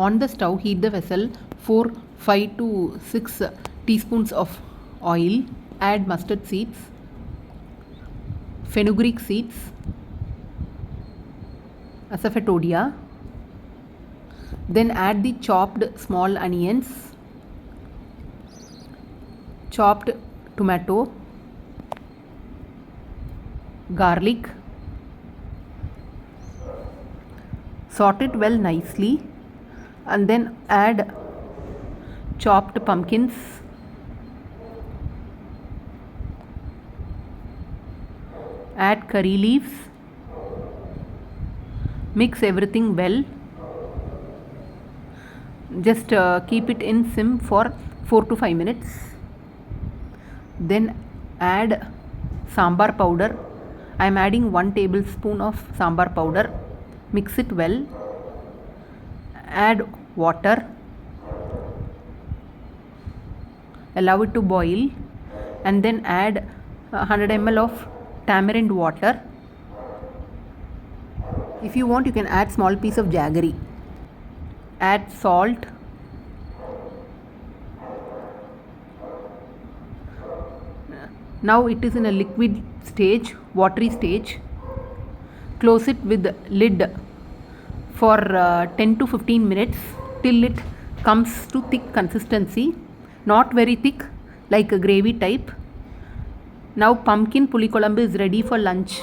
On the stove, heat the vessel for 5 to 6 teaspoons of oil. Add mustard seeds, fenugreek seeds, asafoetida. Then add the chopped small onions, chopped tomato, garlic. Sort it well nicely and then add chopped pumpkins, add curry leaves, mix everything well. Just keep it in sim for 4 to 5 minutes. Then add sambar powder. I am adding 1 tablespoon of sambar powder. Mix it well. Add water. Allow it to boil and then add 100 ml of tamarind water. If you want, you can add small piece of jaggery. Add salt. Now it is in a liquid stage, watery stage. Close it with lid for 10 to 15 minutes till it comes to thick consistency, not very thick, like a gravy type. Now pumpkin Puli Kulambu is ready for lunch.